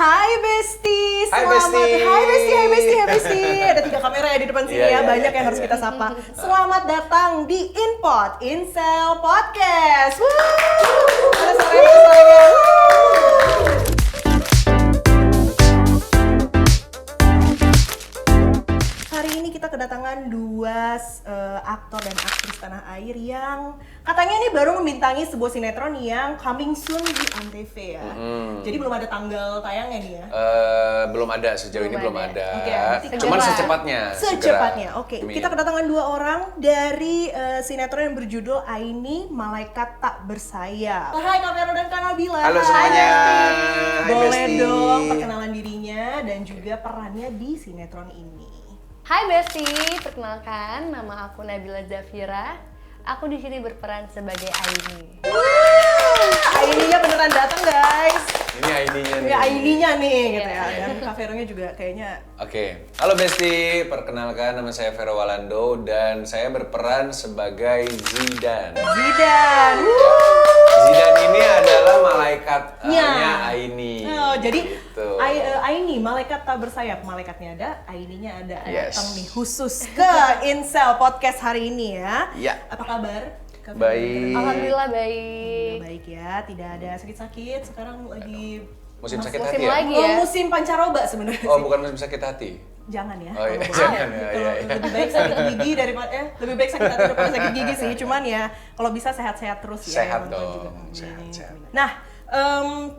Hai Besti, Hai selamat. Besti. Hai Besti. Ada 3 kamera ya di depan sini ya, banyak yang harus kita sapa. Selamat datang di InPod, Incel Podcast. Ada suaranya. Hari ini kita kedatangan dua aktor dan aktris tanah air yang katanya ini baru membintangi sebuah sinetron yang coming soon di Antv ya. Jadi belum ada tanggal tayangnya nih ya. Belum ada, sejauh ini belum ada. Oke, nanti Cuman segera. secepatnya. Secepatnya, oke. Amin. Kita kedatangan 2 orang dari sinetron yang berjudul Aini, Malaikat Tak Bersayap. Hai Kak Vero dan Kak Nabila. Halo semuanya. Hai. Hai, Boleh Besti. dong perkenalan dirinya dan juga perannya di sinetron ini. Hai Besti, perkenalkan nama aku Nabila Zafira. Aku di sini berperan sebagai Aini. Aininya beneran datang guys. Ini ID-nya nih. Ya Aininya nih gitu Iya. ya. Dan Kak Vero-nya juga kayaknya Oke. Halo Besti, perkenalkan nama saya Vero Walando dan saya berperan sebagai Zidan. Zidan. Zidan ini adalah malaikatnya Aini. Oh, jadi Gitu. Aini, malaikat tak bersayap. Malaikatnya ada, Aininya ada. Yes. Datang nih khusus ke Incel Podcast hari ini ya. Iya. Apa kabar? Kak Vero? Baik. Alhamdulillah baik. Baik ya, tidak ada sakit-sakit. Sekarang lagi Musim sakit musim hati ya? lagi ya. musim pancaroba sebenarnya. Oh, sih. bukan musim sakit hati. Jangan ya. Oh, iya, kalau boleh. jangan ya, Kalau iya, iya. lebih baik sakit gigi daripada lebih baik sakit hati daripada sakit gigi sih. Cuman ya kalau bisa sehat-sehat terus ya. Sehat teman-teman dong, juga. Amin, sehat. amin. Nah,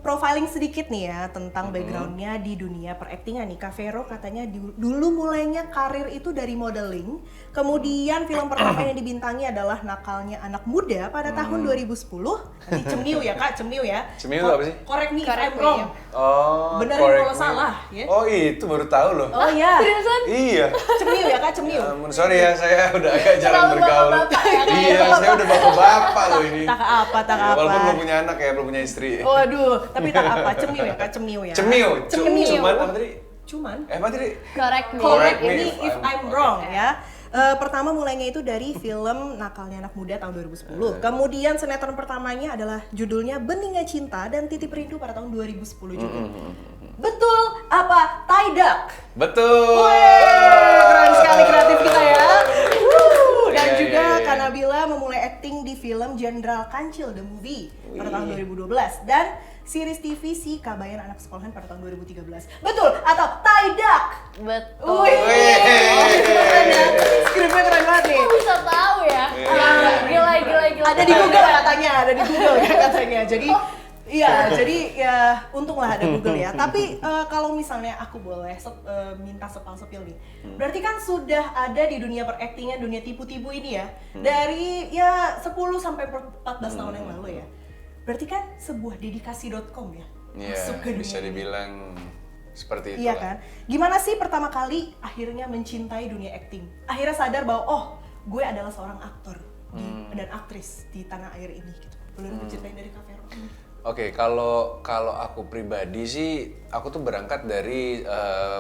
profiling sedikit nih ya tentang backgroundnya di dunia peraktingan nih. Kak Vero katanya dulu mulainya karir itu dari modeling. Kemudian film pertama yang dibintangi adalah Nakalnya Anak Muda pada tahun 2010. Nanti Cemniu ya Kak, Cemniu ya. Cemniu itu apa sih? Correct me if Correct I'm me, wrong. ya. Oh, Benerin correct kalau me. salah, ya. Oh, itu baru tahu loh. Oh iya, Seriusan? Iya. Cemniu ya Kak, Cemniu. Ya ampun, sorry ya, saya udah agak jarang Terlalu bergaul. bapak-bapak ya, Kak. Iya, saya udah bapak-bapak loh ini. Tak apa, tak apa. Walaupun belum punya anak ya, belum punya istri. Waduh, tapi tak apa, Cemniu ya Kak, Cemniu ya. Cemil. Cemniu. Cuman apa tadi? Cuman. Apa tadi? Correct me. Correct me ini if if I'm wrong ya. Pertama mulainya itu dari film Nakalnya Anak Muda tahun 2010. Kemudian sinetron pertamanya adalah judulnya Beningnya Cinta dan Titip Rindu pada tahun 2010 juga. Betul apa? Tidak. Betul. Keren sekali kreatif kita ya. Dan Iya, juga iya, iya. Kak Nabila memulai acting di film Jenderal Kancil The Movie pada tahun 2012 dan series TV Si Kabayan Anak Sekolahan pada tahun 2013. Betul atau tidak? Betul. Wih, keren ya. Skripnya keren banget nih. Kok bisa tahu ya? Gila. Ada di Google katanya, ada di Google ya katanya. Jadi iya, jadi ya untunglah ada Google ya. Tapi kalau misalnya aku boleh minta sepal-sepil nih. Berarti kan sudah ada di dunia peraktingan, dunia tipu-tipu ini ya. Dari ya 10 sampai 14 tahun yang lalu ya. Berarti kan sebuah dedikasi.com ya. Iya, Masuk ke dunia bisa ini. dibilang seperti itu. Iya kan? Gimana sih pertama kali akhirnya mencintai dunia acting? Akhirnya sadar bahwa oh, gue adalah seorang aktor dan aktris di tanah air ini gitu. Boleh diceritain dari Kak Vero? Oke, kalau aku pribadi sih, aku tuh berangkat dari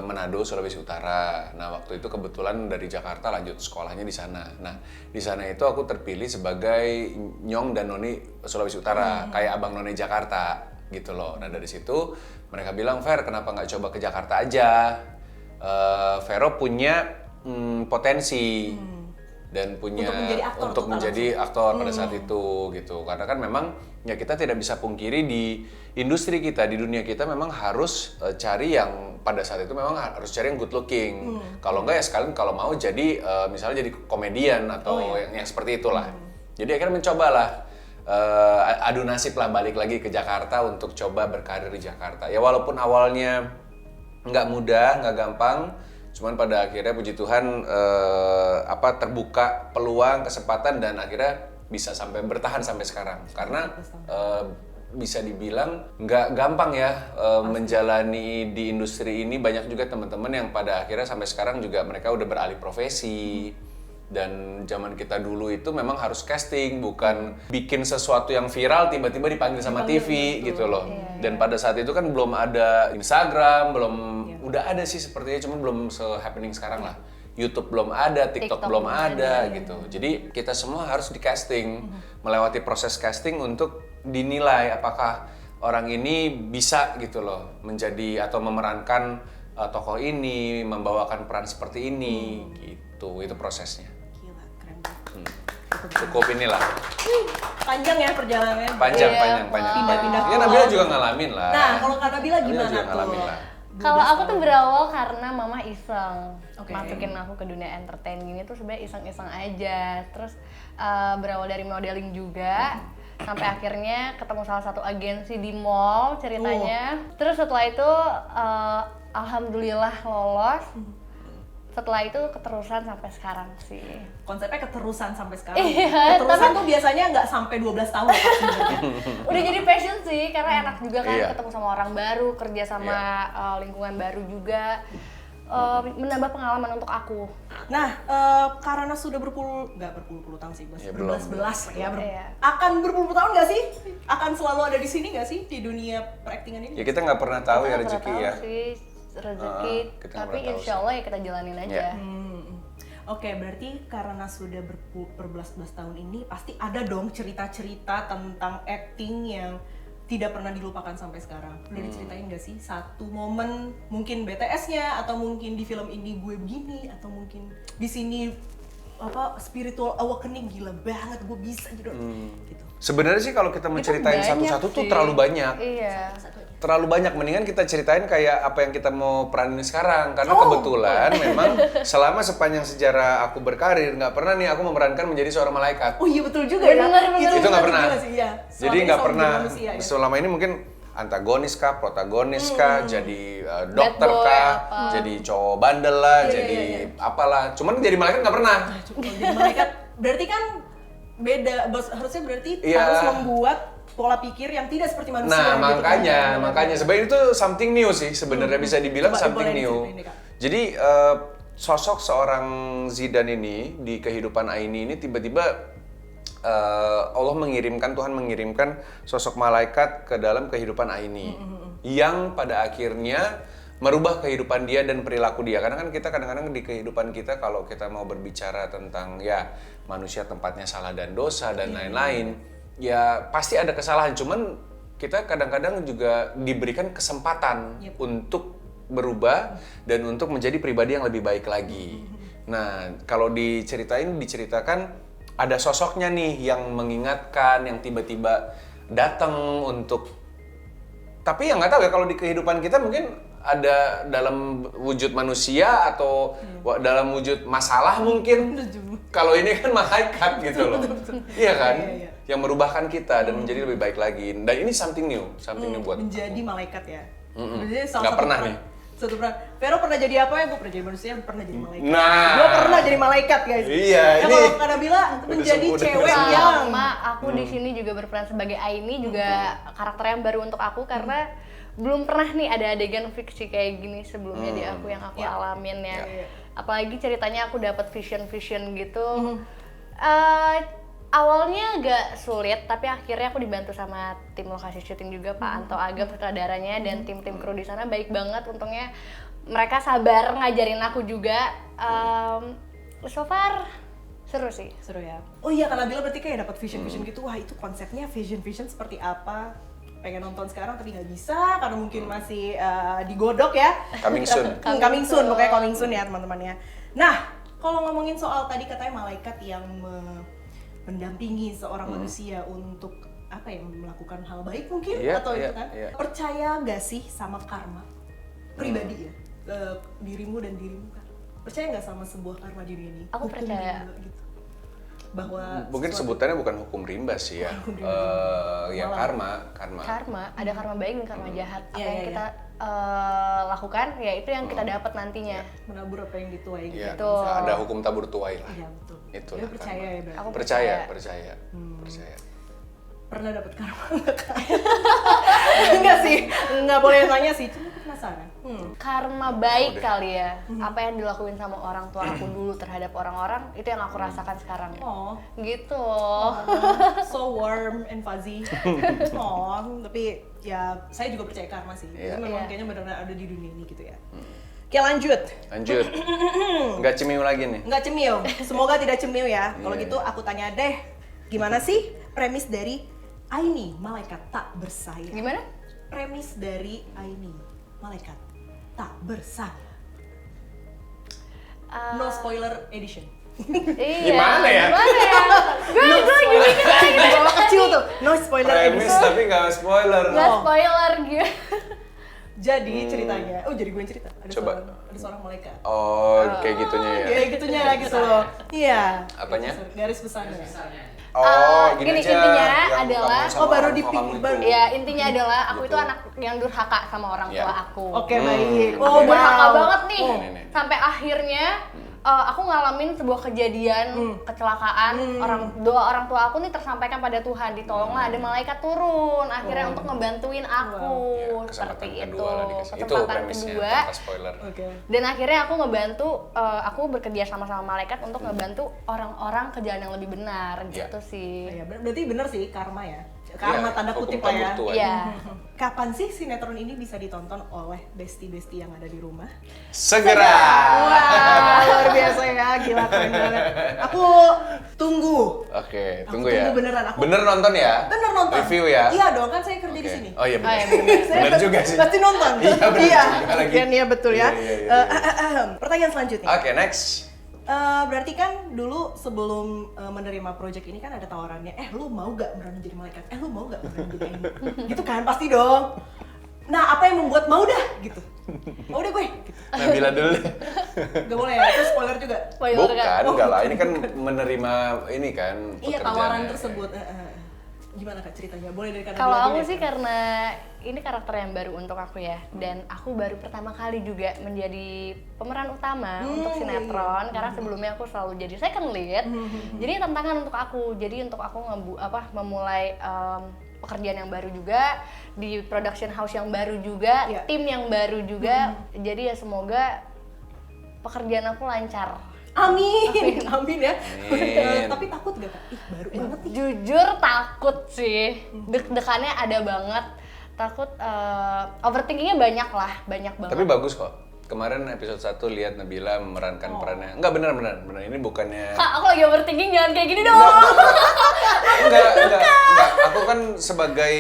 Manado, Sulawesi Utara. Nah, waktu itu kebetulan dari Jakarta lanjut sekolahnya di sana. Nah, di sana itu aku terpilih sebagai Nyong dan Noni Sulawesi Utara, kayak Abang None Jakarta gitu loh. Nah, dari situ mereka bilang, Ver, kenapa nggak coba ke Jakarta aja? Vero punya potensi. Dan punya Untuk menjadi aktor pada saat itu gitu, karena kan memang ya kita tidak bisa pungkiri di industri kita, di dunia kita memang harus cari yang pada saat itu memang harus cari yang good looking. Kalau enggak ya sekalian kalau mau jadi misalnya jadi komedian atau yang seperti itulah. Jadi akhirnya mencobalah adu nasib lah, balik lagi ke Jakarta untuk coba berkarir di Jakarta. Ya walaupun awalnya nggak mudah, nggak gampang. Cuman pada akhirnya puji Tuhan terbuka peluang, kesempatan dan akhirnya bisa sampai bertahan sampai sekarang. Karena bisa dibilang nggak gampang ya menjalani di industri ini. Banyak juga teman-teman yang pada akhirnya sampai sekarang juga mereka udah beralih profesi. Dan zaman kita dulu itu memang harus casting, bukan bikin sesuatu yang viral tiba-tiba dipanggil sama TV gitu loh. Dan pada saat itu kan belum ada Instagram, udah ada sih sepertinya, cuma belum se-happening sekarang lah. YouTube belum ada, TikTok belum ada gitu. Jadi kita semua harus di casting, melewati proses casting untuk dinilai apakah orang ini bisa gitu loh menjadi atau memerankan tokoh ini, membawakan peran seperti ini gitu. Itu prosesnya. Gila, keren banget. Cukup inilah. Panjang ya perjalanannya. Panjang. Pindah-pindah. Ya Nabila juga ngalamin lah. Nah, kalau Kak Nabila Nabila gimana juga tuh? ngalamin lah. Kalau aku tuh berawal karena mama iseng Oke. masukin aku ke dunia entertain gini tuh sebenarnya iseng-iseng aja. Terus berawal dari modeling juga sampai akhirnya ketemu salah satu agensi di mall ceritanya. Terus setelah itu alhamdulillah lolos. Setelah itu keterusan sampai sekarang sih. Konsepnya keterusan sampai sekarang. Iya, Keterusan tuh biasanya nggak sampai 12 tahun ya, sebenarnya. Udah jadi passion sih karena enak juga kan Iya. ketemu sama orang baru, kerja sama lingkungan baru juga. Menambah pengalaman untuk aku. Nah, karena sudah nggak berpuluh-puluh tahun sih, Ya, berbelas-belas ya. Iya. Akan berpuluh tahun nggak sih? Akan selalu ada di sini nggak sih di dunia peraktingan ini? Ya kita nggak pernah tahu ya Kita nggak rezeki pernah ya. tahu sih rezeki, kita nggak tapi pernah tahu insya Allah ya kita jalanin aja. Iya. Oke, berarti karena sudah berbelas-belas tahun ini pasti ada dong cerita-cerita tentang acting yang tidak pernah dilupakan sampai sekarang. Udah diceritain nggak sih satu momen mungkin BTS-nya atau mungkin di film ini gue begini atau mungkin di sini apa spiritual awakening gila banget gue bisa gitu. Gitu. Sebenarnya sih kalau kita menceritain Itu banyak satu-satu tuh sih. terlalu banyak. Iya. Terlalu banyak, mendingan kita ceritain kayak apa yang kita mau peranin sekarang. Karena Oh. kebetulan memang selama sepanjang sejarah aku berkarir nggak pernah nih aku memerankan menjadi seorang malaikat. Oh iya betul juga ya. Bener. Itu nggak pernah. juga sih, iya. Jadi Selama ini nggak selalu pernah. jadi manusia, ya. Selama ini mungkin antagonis kah, protagonis kah, jadi dokter boy, kah, apa. jadi cowok bandel lah, Iya, jadi iya. apalah. Cuman jadi malaikat nggak pernah. Kalau jadi malaikat berarti kan beda, harusnya berarti Iya. harus membuat pola pikir yang tidak seperti manusia. Nah, gitu kan. makanya sebenarnya itu something new sih sebenarnya bisa dibilang Coba something boleh new. diceritain deh, Kak. Jadi sosok seorang Zidane ini di kehidupan Aini ini tiba-tiba Allah mengirimkan, Tuhan mengirimkan sosok malaikat ke dalam kehidupan Aini yang pada akhirnya merubah kehidupan dia dan perilaku dia. Karena kan kita kadang-kadang di kehidupan kita kalau kita mau berbicara tentang ya manusia tempatnya salah dan dosa dan lain-lain, ya pasti ada kesalahan. Cuman kita kadang-kadang juga diberikan kesempatan untuk berubah dan untuk menjadi pribadi yang lebih baik lagi. Nah, kalau diceritakan ada sosoknya nih yang mengingatkan, yang tiba-tiba datang untuk, tapi yang nggak tahu ya kalau di kehidupan kita mungkin ada dalam wujud manusia atau dalam wujud masalah mungkin. Kalau ini kan malaikat gitu loh. Iya kan? Iya. Yang merubahkan kita dan menjadi lebih baik lagi. Dan ini something new buat menjadi aku. malaikat ya. Mm-mm. Berarti salah Nggak satu pernah peran- nih. Satu peran. Vero pernah jadi apa ya? Gue pernah jadi manusia, pernah jadi malaikat. Nah. Gue pernah jadi malaikat guys. Iya, Nah, ini kalau Kak Nabila menjadi udah cewek sembuh. yang Sama aku di sini juga berperan sebagai Aini, juga karakter yang baru untuk aku karena belum pernah nih ada adegan fiksi kayak gini sebelumnya di aku yang aku Ya. alamin ya. Ya. Apalagi ceritanya aku dapat vision gitu. Awalnya agak sulit, tapi akhirnya aku dibantu sama tim lokasi syuting juga, Pak Anto Agam sutradaranya dan tim-tim kru di sana baik banget. Untungnya mereka sabar ngajarin aku juga. So far seru sih. seru ya. Oh iya, Kak Nabila berarti kayak dapat vision gitu. Wah, itu konsepnya vision seperti apa? Pengen nonton sekarang tapi nggak bisa karena mungkin masih digodok ya. Coming soon. Coming soon, pokoknya coming soon ya teman-teman ya. Nah, kalau ngomongin soal tadi katanya malaikat yang mendampingi seorang manusia untuk apa ya, melakukan hal baik mungkin Iya, atau iya, itu kan. iya. Percaya nggak sih sama karma pribadi ya? Dirimu dan dirimu kan. Percaya nggak sama sebuah karma di dunia ini? Aku Hukum percaya. rimba gitu. Bahwa Mungkin sesuatu- sebutannya bukan hukum rimba sih ya. Hukum rimba. Ya Malah. Karma, ada karma baik dan karma jahat. Apa Iya, yang iya, kita lakukan, ya itu yang kita dapat nantinya. menabur apa yang dituai gitu. Iya, Betul. ada hukum tabur tuai lah. Iya, betul. Itulah Dia percaya karma. ya berarti. Aku Percaya. percaya. Percaya. Pernah dapat karma nggak, Kak? Enggak sih, nggak boleh nanya sih, cuma aku penasaran. Karma baik kali ya. Apa yang dilakuin sama orang tua aku dulu terhadap orang-orang, itu yang aku rasakan sekarang. Oh, Gitu. so warm and fuzzy. Oh, tapi ya saya juga percaya karma sih. Iya. Itu memang Iya. kayaknya benar-benar ada di dunia ini gitu ya. Oke, lanjut. Lanjut. Nggak cemiu lagi nih. Nggak cemil, semoga tidak cemil ya. Kalau Iya, gitu aku tanya deh, gimana sih premis dari Aini, malaikat tak bersayap. Gimana? Premis dari Aini, malaikat tak bersayap. No spoiler edition. Iya. Gimana ya? Gue gini Bawa kecil tuh, no spoiler Premis edition. tapi nggak spoiler. nggak spoiler gitu. Jadi ceritanya, jadi gue yang cerita. Coba. Ada seorang malaikat. Oh, kayak gitunya ya. Kayak gitunya gitu loh. Iya. Apanya? Garis besarnya. Oh, gini gini, aja. intinya yang adalah- kamu sama Oh, baru orang tua dipikir- kamu itu. baru- Ya intinya adalah aku Gitu. itu anak yang durhaka sama orang tua Ya. aku. Oke, baik. Aku durhaka banget nih. Nih. Sampai akhirnya aku ngalamin sebuah kejadian kecelakaan. Doa orang tua aku nih tersampaikan pada Tuhan, ditolonglah ada malaikat turun akhirnya untuk ngebantuin aku. Ya, Seperti kesempatan itu. kedua lah dikasih. Itu Kesempatan premisnya kedua. tanpa spoiler. Oke. Dan akhirnya aku ngebantu, aku bekerja sama malaikat untuk ngebantu orang-orang ke jalan yang lebih benar Iya. gitu sih. Ya, berarti bener sih karma ya. Karma Iya, tanda hukum kutip lah ya. tabur tuan. Iya. Kapan sih sinetron ini bisa ditonton oleh besti-besti yang ada di rumah? Segera. Wah, luar biasa ya, gila keren banget. Aku tunggu. Oke, Aku tunggu ya. tunggu beneran, aku- Bener nonton ya? Bener nonton. Review ya? Iya dong, kan saya kerja di Oke. sini. Oh iya Oh, bener. iya, bener. Bener juga sih. Pasti nonton. Iya, bener juga lagi. Iya, betul ya. Iya, iya, iya. Pertanyaan selanjutnya. Oke, next. Berarti kan dulu sebelum menerima project ini kan ada tawarannya, lu mau gak beneran menjadi malaikat? Lu mau gak beneran menjadi Aini? Gitu kan, pasti dong. Nah, apa yang membuat mau dah gitu? Mau deh gue. Gitu. Nabila dulu deh. Gak boleh ya, itu spoiler juga. Spoiler Bukan, kan? enggak lah. Ini kan menerima ini kan Iya, pekerjaannya. tawaran tersebut. Gimana Kak ceritanya? Boleh dari Kak Kalau Nabila aku dulu sih ya? karena ini karakter yang baru untuk aku ya, dan aku baru pertama kali juga menjadi pemeran utama untuk sinetron karena sebelumnya aku selalu jadi second lead. Jadi tantangan untuk aku. Jadi untuk aku memulai pekerjaan yang baru juga di production house yang baru juga, Iya. tim yang baru juga. Jadi ya semoga pekerjaan aku lancar. Amin, amin ya. Amin. Tapi takut gak Kak? Ih, baru banget nih. Jujur takut sih, deg-degannya ada banget. Takut, overthinkingnya banyak banget. Tapi bagus kok. Kemarin episode 1 lihat Nabila memerankan perannya. Enggak benar. Ini bukannya Kak, aku lagi overthinking, jangan kayak gini dong. enggak. Aku kan sebagai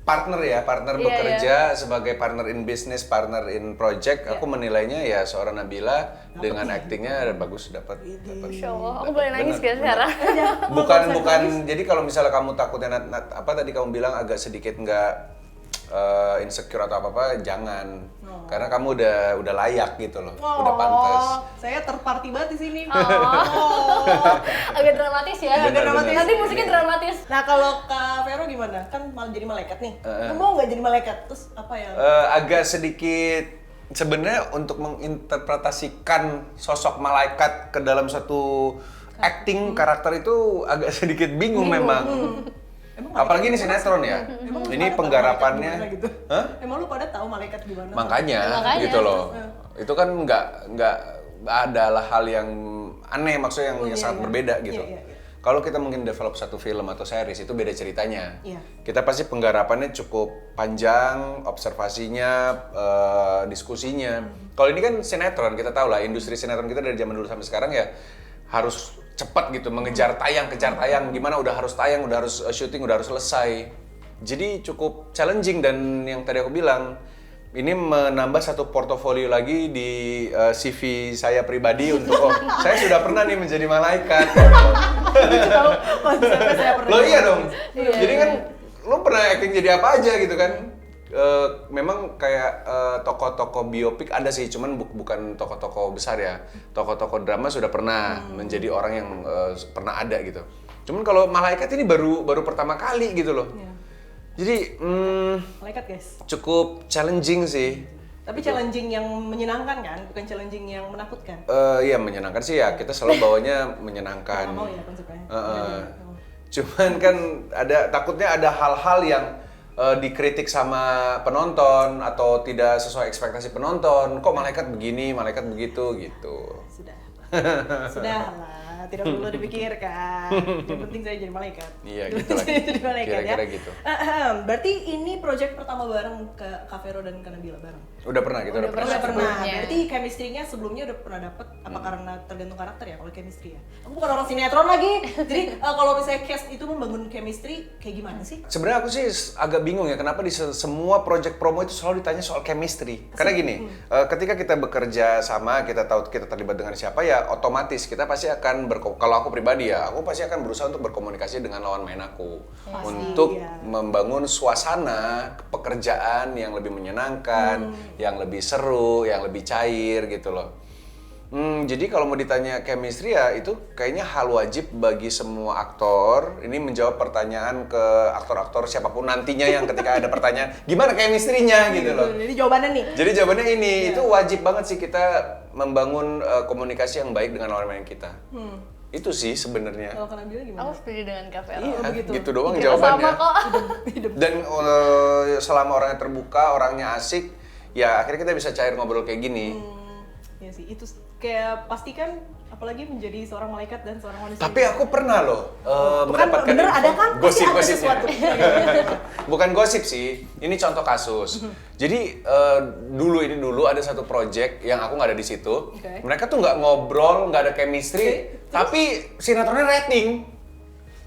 partner ya, partner Iya, bekerja, sebagai partner in business, partner in project, aku menilainya ya seorang Nabila dengan aktingnya bagus dapat. Insya Allah, aku boleh nangis gak sekarang? Bukan. Jadi kalau misalnya kamu takutnya apa tadi kamu bilang agak sedikit nggak insecure atau apa, jangan. Karena kamu udah layak gitu loh, udah pantas. Saya terparty banget di sini. Agak dramatis ya. Agak dramatis. Nanti musiknya dramatis. Nah, kalau Kak Vero gimana? Kan malah jadi malaikat nih. Lu mau nggak jadi malaikat? Terus apa ya? Agak sedikit sebenarnya untuk menginterpretasikan sosok malaikat ke dalam suatu acting karakter itu agak sedikit bingung memang. Apalagi ini sinetron ya. Emang lu Ini pada tahu penggarapannya. malaikat gimana gitu? Hah? Emang lu pada tahu malaikat gimana? Makanya Makanya, gitu loh. Itu kan nggak adalah hal yang aneh, maksudnya yang sangat berbeda gitu. Iya. Kalau kita mungkin develop satu film atau series itu beda ceritanya. Iya. Kita pasti penggarapannya cukup panjang, observasinya, diskusinya. Kalau ini kan sinetron, kita tahu lah industri sinetron kita dari zaman dulu sampai sekarang ya harus cepat gitu, mengejar tayang, kejar tayang, gimana udah harus tayang, udah harus syuting, udah harus selesai. Jadi cukup challenging dan yang tadi aku bilang, ini menambah satu portofolio lagi di CV saya pribadi untuk saya sudah pernah nih menjadi malaikat. Tahu konsepnya saya pernah. Lo iya dong. Jadi kan lo pernah acting jadi apa aja gitu kan? Memang kayak tokoh-tokoh biopik ada sih, cuman bukan tokoh-tokoh besar ya. Tokoh-tokoh drama sudah pernah menjadi orang yang pernah ada gitu. Cuman kalau malaikat ini baru pertama kali gitu loh. Iya. Jadi Malaikat guys. cukup challenging sih. Tapi challenging yang menyenangkan kan, bukan challenging yang menakutkan. Iya menyenangkan sih ya. Kita selalu bawanya menyenangkan. Nggak mau ya konsepnya. Cuman kan takutnya ada hal-hal yang dikritik sama penonton atau tidak sesuai ekspektasi penonton. Kok malaikat begini, malaikat begitu gitu. Sudah lah. tidak perlu dipikirkan. Yang penting saya jadi malaikat. Iya, Yang gitu penting lah. saya jadi malaikat Kira-kira ya. gitu. Berarti ini project pertama bareng ke Kak Vero dan Kak Nabila bareng? Udah pernah kita udah pernah. Udah pernah. sebelumnya. Berarti chemistry-nya sebelumnya udah pernah dapet apa karena tergantung karakter ya kalau chemistry ya? Aku bukan orang sinetron lagi. Jadi kalau misalnya cast itu membangun chemistry kayak gimana sih? Sebenarnya aku sih agak bingung ya kenapa di semua project promo itu selalu ditanya soal chemistry. Karena gini, ketika kita bekerja sama, kita tahu kita terlibat dengan siapa ya otomatis kita pasti akan kalau aku pribadi ya, aku pasti akan berusaha untuk berkomunikasi dengan lawan main aku untuk iya. membangun suasana pekerjaan yang lebih menyenangkan, yang lebih seru, yang lebih cair gitu loh. Jadi kalau mau ditanya chemistry ya itu kayaknya hal wajib bagi semua aktor. Ini menjawab pertanyaan ke aktor-aktor siapapun nantinya yang ketika ada pertanyaan gimana chemistry-nya gitu loh. Jadi jawabannya nih. Jadi jawabannya ini, itu wajib banget sih kita membangun komunikasi yang baik dengan lawan main kita. Itu sih sebenarnya. Kalau Kak Nabila gimana? Aku setuju dengan Kak Vero. Iya, begitu. gitu doang Kita jawabannya. sama kok. Dan selama orangnya terbuka, orangnya asik, ya akhirnya kita bisa cair ngobrol kayak gini. Ya sih, itu kayak pastikan apalagi menjadi seorang malaikat dan seorang manusia. Tapi aku pernah loh Bukan mendapatkan bener ada kan? Pasti ada gosip-gosipnya. sesuatu. Bukan gosip sih, ini contoh kasus. Jadi dulu ada satu project yang aku nggak ada di situ. Oke. Mereka tuh nggak ngobrol, nggak ada chemistry, tapi sinetronnya rating.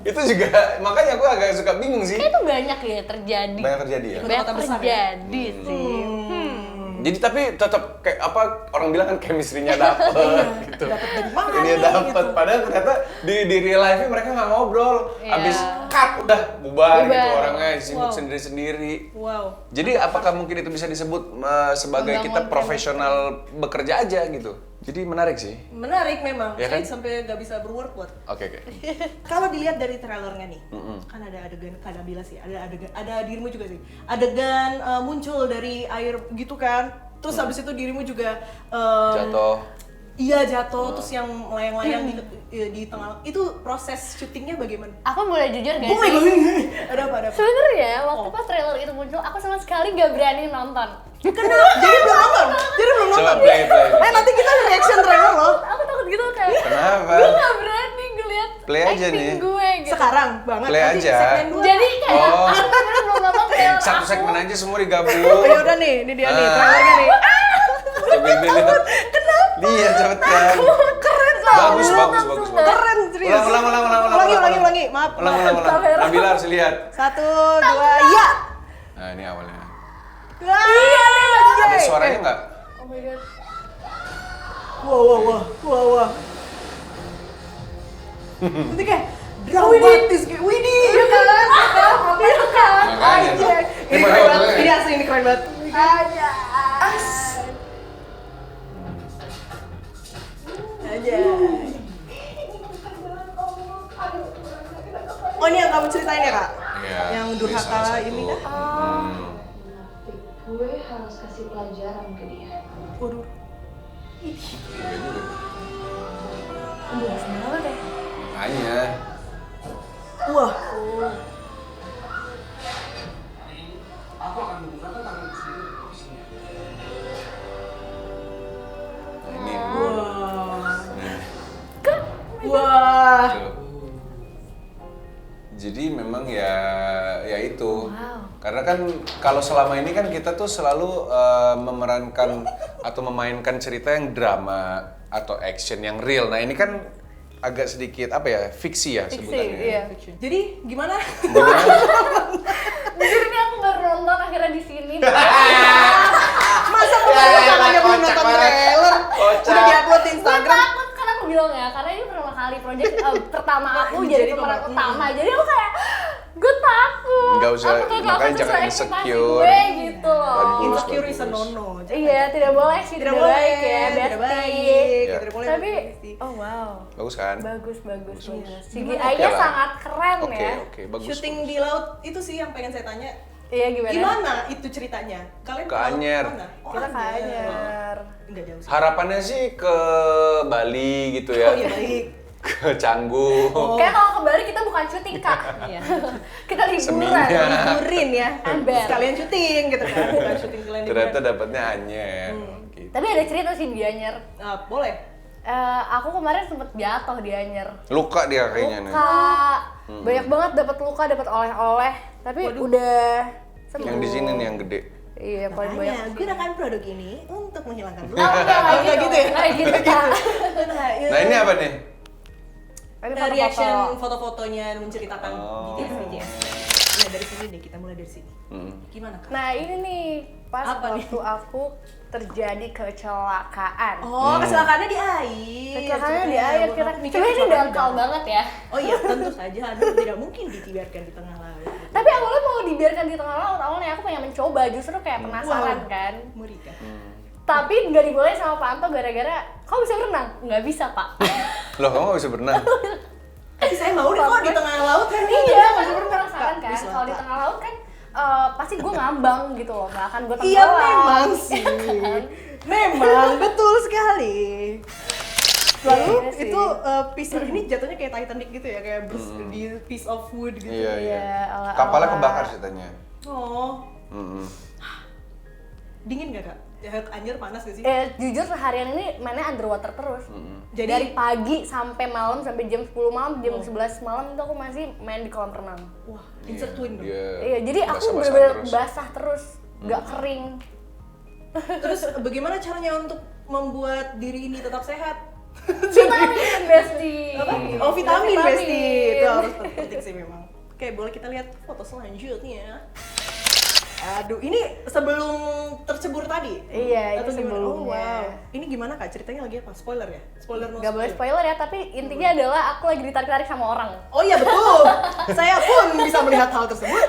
Itu juga makanya aku agak suka bingung sih. Itu banyak ya terjadi. Banyak terjadi ya. Banyak Kota besar ya? terjadi sih. Jadi tapi tetap kayak apa orang bilang kan chemistry-nya dapet gitu. Dapet dari mana Ini nih, dapet. gitu. Padahal ternyata di real life mereka nggak ngobrol. Iya. Abis cut udah bubar gitu Bubar. orangnya sibuk Wow. sendiri-sendiri. Wow. Jadi apakah mungkin itu bisa disebut sebagai Membangun kita profesional bekerja aja gitu? Jadi menarik sih. Menarik memang. Ya Saya kan? sampai nggak bisa berword buat. Oke. Kalau dilihat dari trailernya nih, kan ada adegan Kak Nabila sih, ada dirimu juga sih. Adegan muncul dari air gitu kan. Terus habis itu dirimu juga Jatuh. Iya jatuh, terus yang melayang-layang di tengah. Itu proses syutingnya bagaimana? Aku boleh jujur gak Oh my sih? god, ada apa? Sebenarnya waktu pas trailer itu muncul, aku sama sekali gak berani nonton. Kenapa? Jadi belum nonton? Jadi belum Coba nonton? play. Nanti kita reaction trailer loh. Aku takut gitu kayak. Kenapa? Gue gak berani ngeliat Play aja acting nih. gue gitu. Sekarang banget. Play Nanti aja. segmen dua. Jadi kayak Oh. aku sebenarnya belum nonton trailer Satu aku. segmen aja semua digabung. Oh ya udah nih, ini dia nih trailernya nih. Coba dilihat. Lihat cepetan. Keren loh. Bagus. Keren serius. Ulangi. Maaf. Ulang. Nabila harus lihat. 1, 2, ya. Nah ini awalnya. Iya nih Ada anjay. suaranya nggak? Oh my god. Wah. Nanti kayak dramatis kayak Widih, iya kan? Iya kan? Makanya tuh. Anjay. Ini keren banget. Ini asli ini keren banget. Anjay. Oh ini yang kamu ceritain ya kak? Iya, Yang ini durhaka salah satu. ini kan? Tapi gue harus kasih pelajaran ke dia. Waduh. Luas banget ya. Makanya. Wah. Nah, ini. Wah. Tuh. Jadi memang ya itu. Karena kan kalau selama ini kan kita tuh selalu memerankan atau memainkan cerita yang drama atau action yang real. Nah, ini kan agak sedikit apa ya? Fiksi ya sebutannya. Iya. Jadi gimana? Jujur ini aku baru nonton akhirnya di sini. Masa kemarin belum nonton trailer? Udah di-upload di Gue Instagram. takut karena aku bilang ya, karena ini pertama kali project pertama aku jadi pemeran utama. Jadi aku kayak gue takut. Nggak usah, Aku kayak makanya akan jangan sesuai ekspektasi insecure. gue gitu loh. Bagus. Insecure is a no-no. Iya, tidak boleh sih, tidak baik ya, tidak bestie. baik, Ya. tidak boleh. Tapi, bestie. oh wow, Bagus kan? bagus. Gimana? CGI-nya Oke lah. sangat keren ya. Oke, bagus. Syuting di laut itu sih yang pengen saya tanya. Iya gimana? Gimana itu ceritanya? Kalian Ke laut Anyer. mana? Oh, Kita ke Anyer. Enggak jauh sih. Harapannya sih ke Bali gitu ya. Oh iya baik. Ke Canggu. Kayak kalau ke Bali kita bukan syuting kak, Iya. kita liburan. Seminya. Liburin ya. Ember. Sekalian syuting gitu kan. Bukan syuting kalian Ternyata dapatnya Anyer. Gitu. Tapi ada cerita sih di Anyer. boleh. Aku kemarin sempet jatuh di Anyer. Luka dia kayaknya nih. Luka. Banyak banget dapat luka, dapat oleh-oleh. Tapi udah sembuh. Yang di sini nih yang gede. Iya, paling banyak. Makanya gunakan produk ini untuk menghilangkan luka. Oh, enggak Enggak gitu ya? Enggak gitu, Kak. Nah ini apa nih? Ini foto-foto. Reaction foto-fotonya menceritakan Oh. BTS. Nah dari sini deh, kita mulai dari sini. Gimana Kak? Nah ini nih, pas Apa nih? waktu aku terjadi kecelakaan. Oh, kecelakaannya di air. Kecelakaannya di Ceritanya, air, bukan kita aku mikir cuma ini kecelakaan dangkal di banget ya. darat. Oh iya, tentu saja Hanum tidak mungkin dibiarkan di tengah laut. Tapi awalnya mau dibiarkan di tengah laut, awalnya aku pengen mencoba, justru kayak penasaran Wow. kan. Murika. Tapi nggak dibolehin sama Pak Anto gara-gara, kamu bisa berenang? Nggak bisa, Pak. Loh kamu gak bisa berenang? Tapi saya mau deh kok di tengah laut kan. Iya, masih penasaran kan. Please lah, Kalau di Kak. tengah laut kan pasti gue ngambang gitu loh, nggak akan gue tenggelam. Iya memang sih. Memang betul sekali. Lalu Iya sih. itu piece ini jatuhnya kayak Titanic gitu ya, kayak di piece of wood gitu. Iya iya. Iya, ala-ala. Kapalnya kebakar ceritanya. Oh, Mm-mm. dingin gak Kak? Ya, Anyer panas gak sih? Jujur seharian ini mainnya underwater terus. Jadi- Dari pagi sampai malam, sampai jam 10 malam, jam 11 malam itu aku masih main di kolam renang. Wah, insert twin dong. Iya, jadi aku Basah-basah bener-bener terus. basah terus, nggak kering. Terus bagaimana caranya untuk membuat diri ini tetap sehat? Vitamin Besti. Oh, vitamin Vitamin. Besti. Itu harus penting sih memang. Oke, boleh kita lihat foto selanjutnya. Aduh, ini sebelum tercebur tadi? Iya, Atau itu gimana? Oh, sebelumnya. wow. Ini gimana Kak? Ceritanya lagi apa? Spoiler ya? Spoiler no Gak boleh spoiler ya, tapi intinya adalah aku lagi ditarik-tarik sama orang. Oh iya betul. Saya pun bisa melihat hal tersebut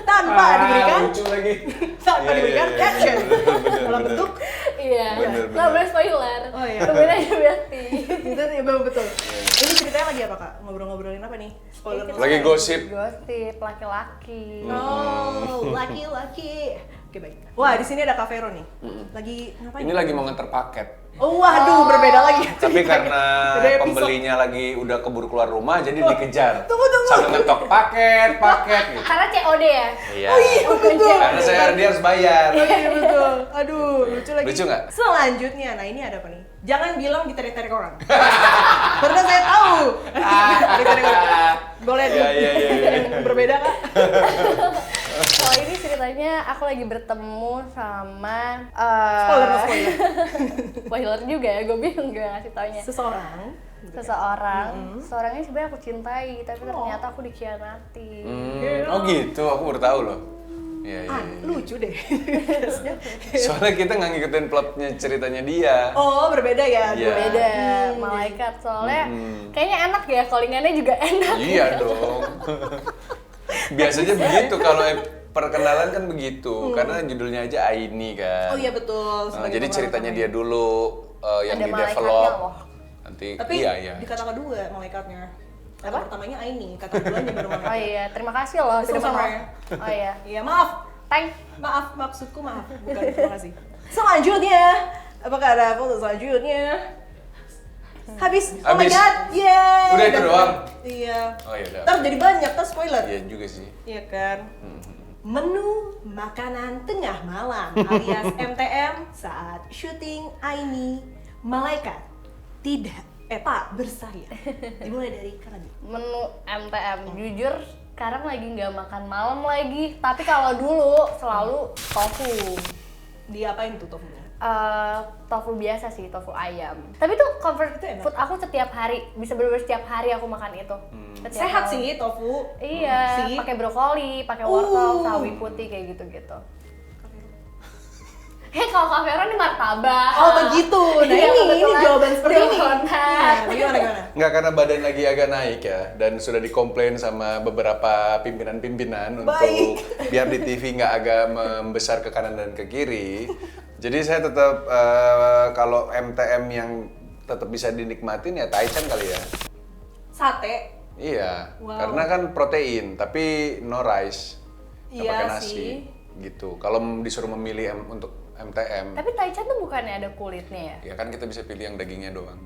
tanpa diberikan Lucu lagi. tanpa Iya, diberikan iya, iya, caption bener, dalam bener. bentuk Iya, Bener, gak bener. boleh spoiler. Oh, iya. Tungguin aja Besti. itu ya memang betul. Ini ceritanya lagi apa Kak? Ngobrol-ngobrolin apa nih? Spoiler no Lagi spoiler. gosip. Gosip, laki-laki. Oh, laki-laki. Oke baik. Wah di sini ada Kak Vero nih. Lagi ngapain? Ini lagi mau nganter paket. Oh waduh, berbeda lagi. Tapi karena Beda episode. pembelinya lagi udah keburu keluar rumah, jadi dikejar. Tunggu. Sambil ngetok paket gitu. Karena COD ya? Iya. Oh iya betul. Karena dia harus bayar. Iya betul. Aduh, lucu lagi. Lucu nggak? Selanjutnya, nah ini ada apa nih? Jangan bilang ditarik-tarik orang. Karena saya tahu. Ditarik orang. Boleh Iya, iya, iya, iya. yang berbeda Kak? Kalau ini ceritanya aku lagi bertemu sama Spoiler no spoiler. spoiler juga ya, gue bingung gue ngasih taunya. Seseorang. Seorangnya sebenarnya aku cintai, tapi ternyata aku dikhianati. Oh gitu, aku baru tahu loh. Iya, iya. Ah, lucu deh. Soalnya kita nggak ngikutin plotnya ceritanya dia. Oh, berbeda ya. Iya. Beda, malaikat soalnya kayaknya enak ya, callingannya juga enak. Iya dong. Biasanya begitu kalau perkenalan kan begitu, karena judulnya aja Aini kan. Oh iya betul. Nah, sebagai jadi pemeran ceritanya utamanya. dia dulu yang Ada di malaikatnya develop. loh. Nanti Tapi iya. di kata kedua malaikatnya. Kata Apa? pertamanya Aini, kata keduanya baru Oh malaikat. iya, terima kasih loh sudah Sama-sama mau. ya. Oh iya, Iya, maaf. thank. Maaf, maksudku maaf. Bukan terima kasih. Selanjutnya, apakah ada foto selanjutnya? Habis. Oh my Habis. god. Yeay. Udah itu doang? Iya. Oh iya udah. Ntar jadi banyak, ntar spoiler. Iya juga sih. Iya kan? Menu makanan tengah malam alias MTM saat syuting Aini Malaikat tidak tak bersayap. Dimulai dari Kak. Menu MTM, jujur sekarang lagi nggak makan malam lagi, tapi kalau dulu selalu tofu. Diapain tuh tofunya? Tofu biasa sih, tofu ayam. Tapi tuh comfort Itu enak. food aku setiap hari, bisa bener-bener setiap hari aku makan itu. Setiap Sehat malam. sih tofu. Iya, Sih. pakai brokoli, pakai wortel, sawi putih kayak gitu-gitu. Hei, kalau Kak Vero ini martabak. Oh begitu. Nah Iya, ini kebetulan jawaban seperti ini. donat. Iya, gimana? Nggak, karena badan lagi agak naik ya, dan sudah dikomplain sama beberapa pimpinan-pimpinan untuk Baik. biar di TV nggak agak membesar ke kanan dan ke kiri. Jadi saya tetap kalau MTM yang tetap bisa dinikmatin ya Taichan kali ya. Sate. Iya, Wow. karena kan protein tapi no rice, nggak Iya pakai nasi, sih. gitu. Kalau disuruh memilih untuk MTM, Tapi taichan tuh bukannya ada kulitnya ya? ya kan kita bisa pilih yang dagingnya doang.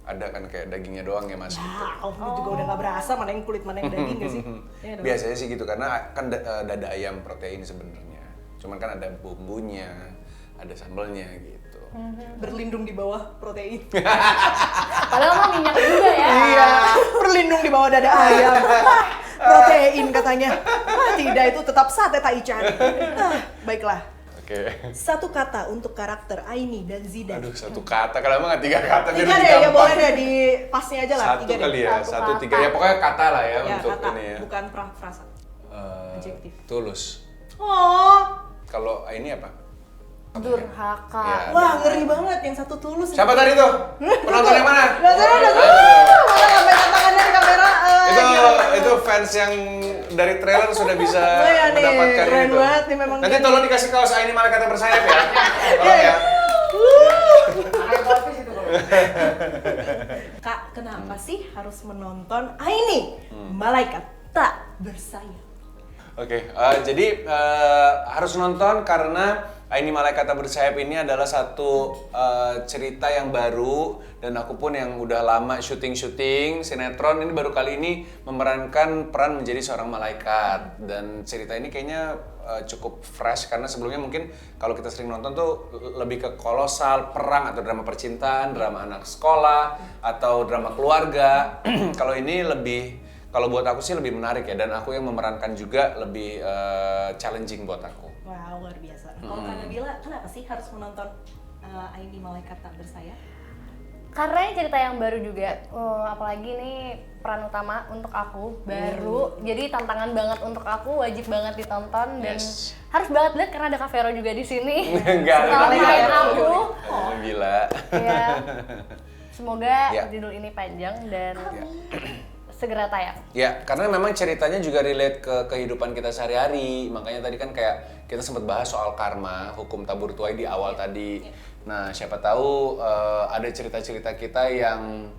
Ada kan kayak dagingnya doang ya mas. Gitu. Ya, aku juga udah gak berasa mana yang kulit mana yang daging gak sih? Iya dong. Biasanya sih gitu karena kan dada ayam protein sebenarnya. Cuman kan ada bumbunya, ada sambelnya gitu. Berlindung di bawah protein. Padahal mah minyak juga ya. Iya, berlindung di bawah dada ayam. Protein katanya. Tidak, itu tetap sate taichan. Baiklah. Oke. Satu kata untuk karakter Aini dan Zidan. Aduh, satu kata. Kalau emang nggak 3 kata biar Tiga lebih deh, ya gampang. boleh deh di pasnya aja lah. Satu Tiga kali deh. ya, Satu 1, 3. kata. Ya pokoknya kata lah ya, Ya, untuk kata, ini ya. bukan frasa. Adjektif. Tulus. Oh, Kalau ini apa? Durhaka. Ya. wah ngeri banget yang satu tulus. Siapa tadi tuh? Penonton yang mana? Gak tahu, udah mana sampai tangannya di kamera. Itu fans yang dari trailer sudah bisa Oh ya nih, mendapatkan keren itu. banget nih memang. Nanti dia tolong nih. dikasih kaos ini malaikat bersayap ya. Tolong Iya, ya. Kak, kenapa sih harus menonton Aini Malaikat Tak Bersayap? Oke, jadi harus nonton karena Aini Malaikat Tak Bersayap ini adalah satu cerita yang baru dan aku pun yang udah lama syuting sinetron ini baru kali ini memerankan peran menjadi seorang malaikat dan cerita ini kayaknya cukup fresh karena sebelumnya mungkin kalau kita sering nonton tuh lebih ke kolosal, perang atau drama percintaan, drama anak sekolah atau drama keluarga. Kalau ini lebih kalau buat aku sih lebih menarik ya dan aku yang memerankan juga lebih challenging buat aku. Wow, luar biasa. Kalau Kak Nabila, kenapa sih harus menonton Aini Malaikat Tak Bersayap? Karena ini cerita yang baru juga, apalagi ini peran utama untuk aku baru, jadi tantangan banget untuk aku, wajib banget ditonton dan Yes. harus banget lihat karena ada Kak Vero juga di sini. Enggak, Ngalahin aku. Gila. Ya, semoga Ya. judul ini panjang dan segera tayang. Ya, karena memang ceritanya juga relate ke kehidupan kita sehari-hari. Makanya tadi kan kayak kita sempat bahas soal karma, hukum tabur tuai di awal tadi. Nah, siapa tahu ada cerita-cerita kita yang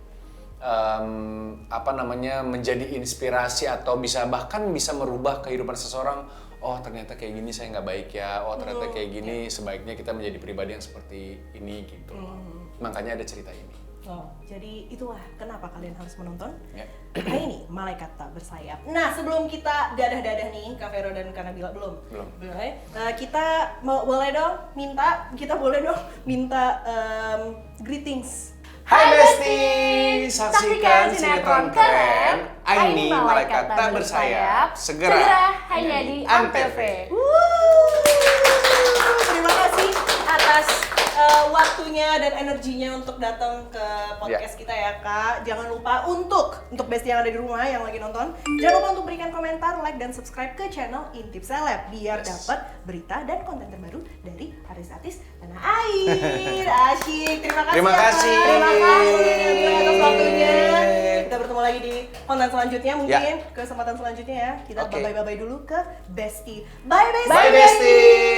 menjadi inspirasi atau bahkan bisa merubah kehidupan seseorang. Oh, ternyata kayak gini saya nggak baik ya. Oh, ternyata kayak gini sebaiknya kita menjadi pribadi yang seperti ini gitu. Makanya ada cerita ini. Oh, jadi itulah kenapa kalian harus menonton Ya. Aini Malaikat Tak Bersayap. Nah, sebelum kita dadah-dadah nih, Kak Vero dan Kak Nabila belum? Belum. Boleh. Kita boleh dong minta greetings. Hai Besti, saksikan sinetron keren Aini Malaikat Tak Bersayap segera hanya di Antv. Terima kasih atas waktunya dan energinya untuk datang ke podcast kita ya Kak. Jangan lupa untuk Besti yang ada di rumah yang lagi nonton, jangan lupa untuk berikan komentar, like dan subscribe ke channel Intip Seleb biar dapat berita dan konten terbaru dari artis-artis tanah air. Asyik. Terima kasih. Terima ya, Kak. kasih. Terima kasih atas waktunya. Kita bertemu lagi di konten selanjutnya mungkin kesempatan selanjutnya ya. Kita Oke. bye-bye dulu ke Besti. Bye Besti. Bye Besti.